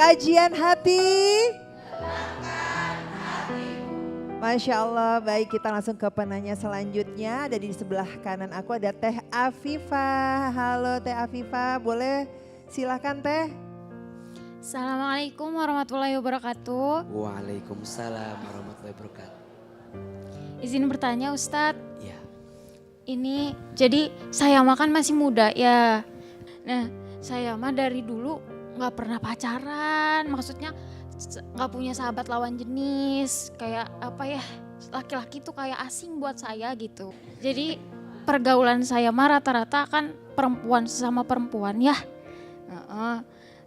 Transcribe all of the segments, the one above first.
Kajian hati. Masya Allah, baik kita langsung ke penanya selanjutnya. Ada di sebelah kanan aku ada Teh Afifah. Halo Teh Afifah, boleh silakan Teh. Assalamualaikum warahmatullahi wabarakatuh. Waalaikumsalam warahmatullahi wabarakatuh. Izin bertanya Ustadz. Ya. Ini jadi saya mah kan masih muda ya. Nah saya mah dari dulu gak pernah pacaran. Maksudnya gak punya sahabat lawan jenis. Kayak apa ya, laki-laki tuh kayak asing buat saya gitu. Jadi pergaulan saya mah rata-rata kan perempuan sesama perempuan ya.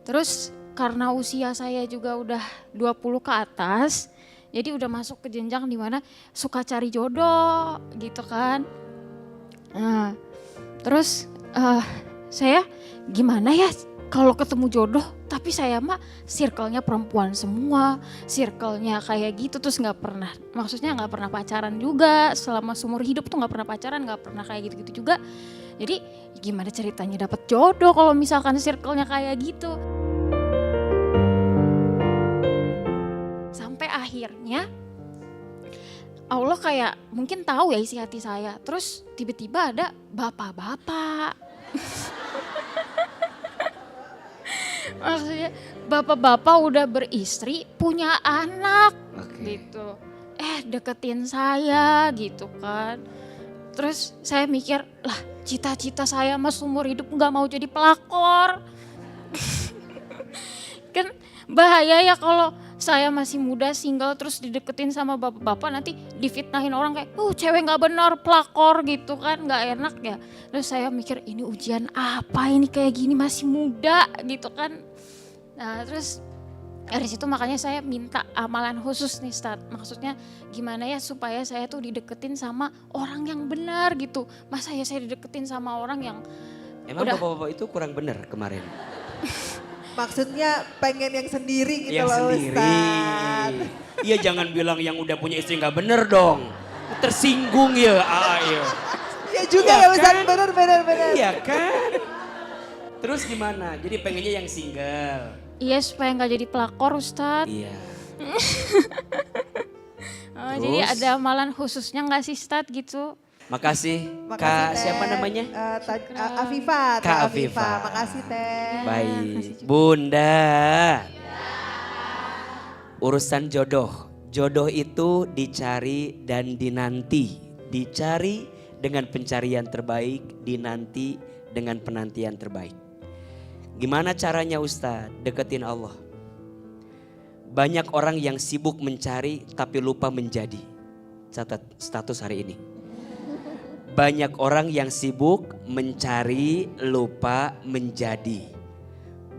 Terus karena usia saya juga udah 20 ke atas, jadi udah masuk ke jenjang dimana suka cari jodoh gitu kan. Nah, terus saya gimana ya kalau ketemu jodoh, tapi saya mah circle-nya perempuan semua, circle-nya kayak gitu terus nggak pernah pacaran juga selama seumur hidup tuh nggak pernah pacaran, nggak pernah kayak gitu-gitu juga. Jadi gimana ceritanya dapet jodoh kalau misalkan circle-nya kayak gitu. Sampai akhirnya Allah kayak mungkin tahu ya isi hati saya. Terus tiba-tiba ada bapak-bapak. Maksudnya bapak-bapak udah beristri, punya anak gitu. Deketin saya gitu kan. Terus saya mikir, lah cita-cita saya mah seumur hidup gak mau jadi pelakor. Kan bahaya ya kalau saya masih muda single terus dideketin sama bapak-bapak, nanti difitnahin orang kayak cewek gak benar pelakor gitu kan, gak enak ya. Terus saya mikir ini ujian apa ini kayak gini masih muda gitu kan. Nah terus dari situ makanya saya minta amalan khusus nih Ustadz. Maksudnya gimana ya supaya saya tuh dideketin sama orang yang benar gitu. Masa ya saya dideketin sama orang yang Emang bapak-bapak itu kurang benar kemarin? Maksudnya pengen yang sendiri gitu yang loh sendiri. Ustaz. Iya jangan bilang yang udah punya istri gak bener dong. Tersinggung ya ya. Iya juga ya Ustaz, benar. Iya kan? Terus gimana? Jadi pengennya yang single? Iya supaya gak jadi pelakor Ustadz. Iya. Jadi ada amalan khususnya gak sih Ustadz gitu? Makasih Makasih Kak, Teh. siapa namanya? Afifah, Teh Kak Afifah. Afifah. Makasih Teh. Baik, Bunda. Urusan jodoh. Jodoh itu dicari dan dinanti. Dicari dengan pencarian terbaik, dinanti dengan penantian terbaik. Gimana caranya Ustadz? Deketin Allah. Banyak orang yang sibuk mencari tapi lupa menjadi. Catat status hari ini. Banyak orang yang sibuk mencari, lupa menjadi.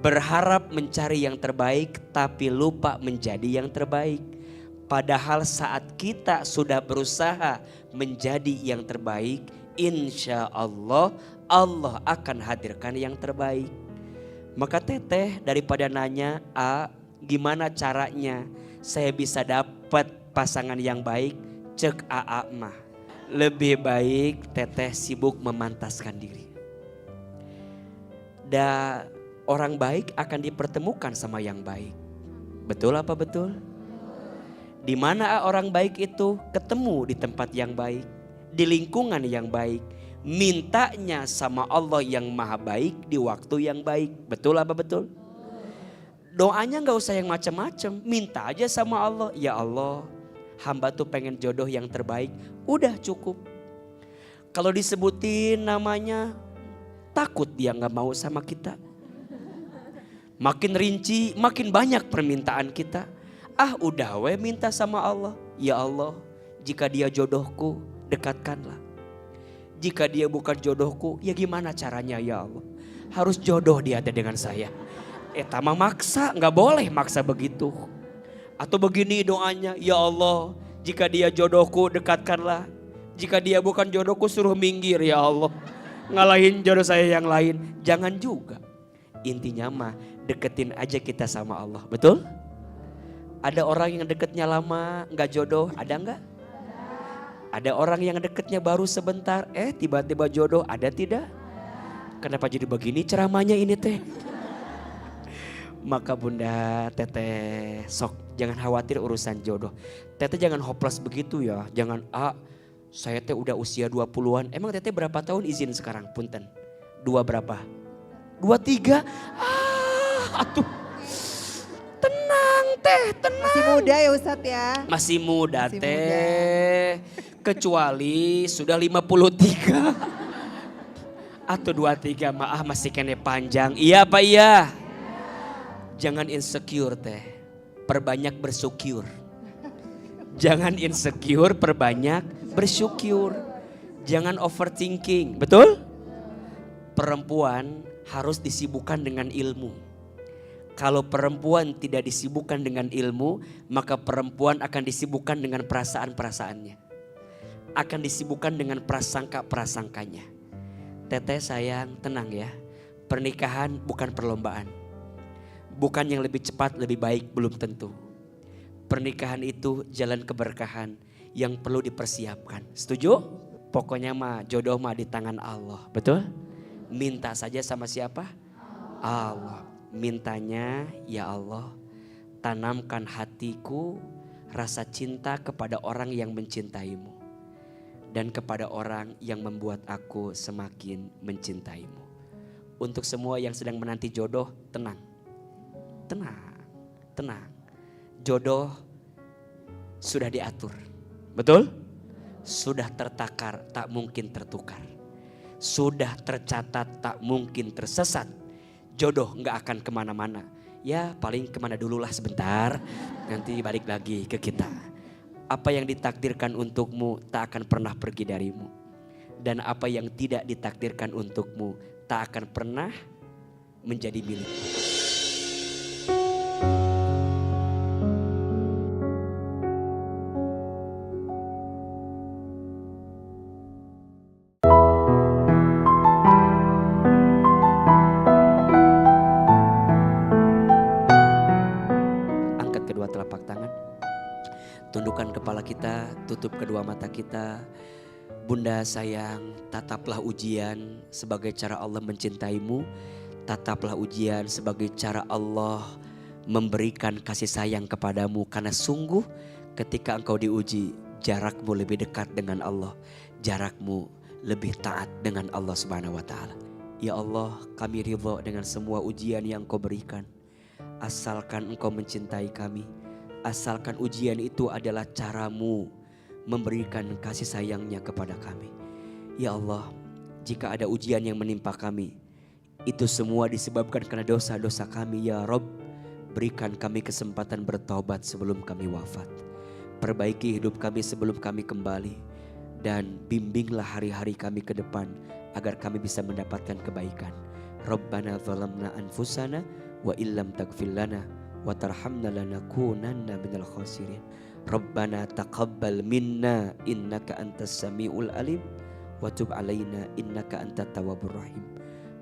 Berharap mencari yang terbaik tapi lupa menjadi yang terbaik. Padahal saat kita sudah berusaha menjadi yang terbaik, insya Allah, Allah akan hadirkan yang terbaik. Maka teteh daripada nanya, gimana caranya saya bisa dapat pasangan yang baik, cek AA mah. Lebih baik teteh sibuk memantaskan diri. Dan orang baik akan dipertemukan sama yang baik. Betul apa betul? Di mana orang baik itu ketemu di tempat yang baik, di lingkungan yang baik, mintanya sama Allah yang maha baik di waktu yang baik. Betul apa betul? Doanya gak usah yang macam-macam, minta aja sama Allah. Ya Allah, hamba tuh pengen jodoh yang terbaik, udah cukup. Kalau disebutin namanya, takut dia gak mau sama kita. Makin rinci, makin banyak permintaan kita. Udah we minta sama Allah. Ya Allah, jika dia jodohku, dekatkanlah. Jika dia bukan jodohku, ya gimana caranya ya Allah? Harus jodoh dia ada dengan saya. Tama maksa, gak boleh maksa begitu. Atau begini doanya, ya Allah, jika dia jodohku dekatkanlah. Jika dia bukan jodohku suruh minggir ya Allah. Ngalahin jodoh saya yang lain, jangan juga. Intinya mah deketin aja kita sama Allah, betul? Ada orang yang deketnya lama gak jodoh, ada gak? Ada orang yang deketnya baru sebentar, tiba-tiba jodoh, ada tidak? Kenapa jadi begini ceramahnya ini teh? Maka Bunda Teteh sok jangan khawatir urusan jodoh. Teteh jangan hopeless begitu ya. Jangan saya teh udah usia 20-an. Emang Teteh berapa tahun izin sekarang? Punten. 2 berapa? 23? Atuh. Tenang Teh, tenang. Masih muda ya Ustadz ya. Masih muda Masih Teh. Kecuali sudah 53. Atau 23 maaf masih kene panjang. Iya apa iya? Jangan insecure Teh. Perbanyak bersyukur. Jangan insecure, perbanyak bersyukur. Jangan overthinking, betul? Perempuan harus disibukkan dengan ilmu. Kalau perempuan tidak disibukkan dengan ilmu, maka perempuan akan disibukkan dengan perasaan-perasaannya. Akan disibukkan dengan prasangka-prasangkanya. Teteh sayang, tenang ya. Pernikahan bukan perlombaan. Bukan yang lebih cepat, lebih baik, belum tentu. Pernikahan itu jalan keberkahan yang perlu dipersiapkan. Setuju? Pokoknya mah jodoh mah di tangan Allah. Betul? Minta saja sama siapa? Allah. Mintanya, ya Allah, tanamkan hatiku rasa cinta kepada orang yang mencintaimu. Dan kepada orang yang membuat aku semakin mencintaimu. Untuk semua yang sedang menanti jodoh, tenang. Tenang, tenang. Jodoh sudah diatur, betul? Sudah tertakar, tak mungkin tertukar. Sudah tercatat, tak mungkin tersesat. Jodoh gak akan kemana-mana. Ya paling kemana dululah sebentar, nanti balik lagi ke kita. Apa yang ditakdirkan untukmu tak akan pernah pergi darimu. Dan apa yang tidak ditakdirkan untukmu tak akan pernah menjadi milikmu. Angkat kedua telapak tangan. Tundukkan kepala kita, tutup kedua mata kita. Bunda sayang, tataplah ujian sebagai cara Allah mencintaimu. Tataplah ujian sebagai cara Allah memberikan kasih sayang kepadamu. Karena sungguh ketika engkau diuji, jarakmu lebih dekat dengan Allah. Jarakmu lebih taat dengan Allah Subhanahu wa Ta'ala. Ya Allah, kami ridho dengan semua ujian yang Engkau berikan. Asalkan Engkau mencintai kami. Asalkan ujian itu adalah caramu memberikan kasih sayangnya kepada kami. Ya Allah, jika ada ujian yang menimpa kami, itu semua disebabkan karena dosa-dosa kami. Ya Rob, berikan kami kesempatan bertaubat sebelum kami wafat. Perbaiki hidup kami sebelum kami kembali. Dan bimbinglah hari-hari kami ke depan agar kami bisa mendapatkan kebaikan. Rabbana zalamna anfusana wa illam taghfir lana wa tarhamna lanakunanna minal khasirin. Rabbana taqabbal minna innaka antas samiul alim wa tub alaina innaka antat tawwabur rahim.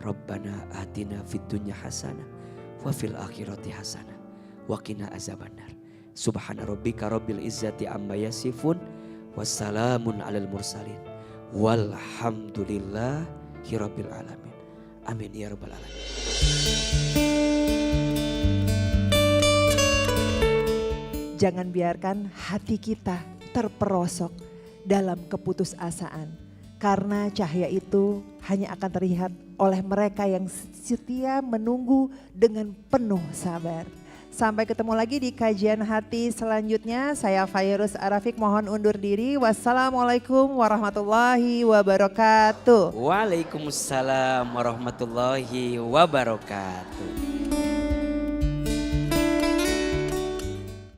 Rabbana atina fid dunya hasanah wa fil akhirati hasanah wa qina azabannar. Subhana rabbika rabbil izzati amma yasifun wassalamun alal mursalin walhamdulillahi rabbil alamin. Amin ya rabbal alamin. Jangan biarkan hati kita terperosok dalam keputusasaan. Karena cahaya itu hanya akan terlihat oleh mereka yang setia menunggu dengan penuh sabar. Sampai ketemu lagi di kajian hati selanjutnya. Saya Fairuz Arafik mohon undur diri. Wassalamualaikum warahmatullahi wabarakatuh. Waalaikumsalam warahmatullahi wabarakatuh.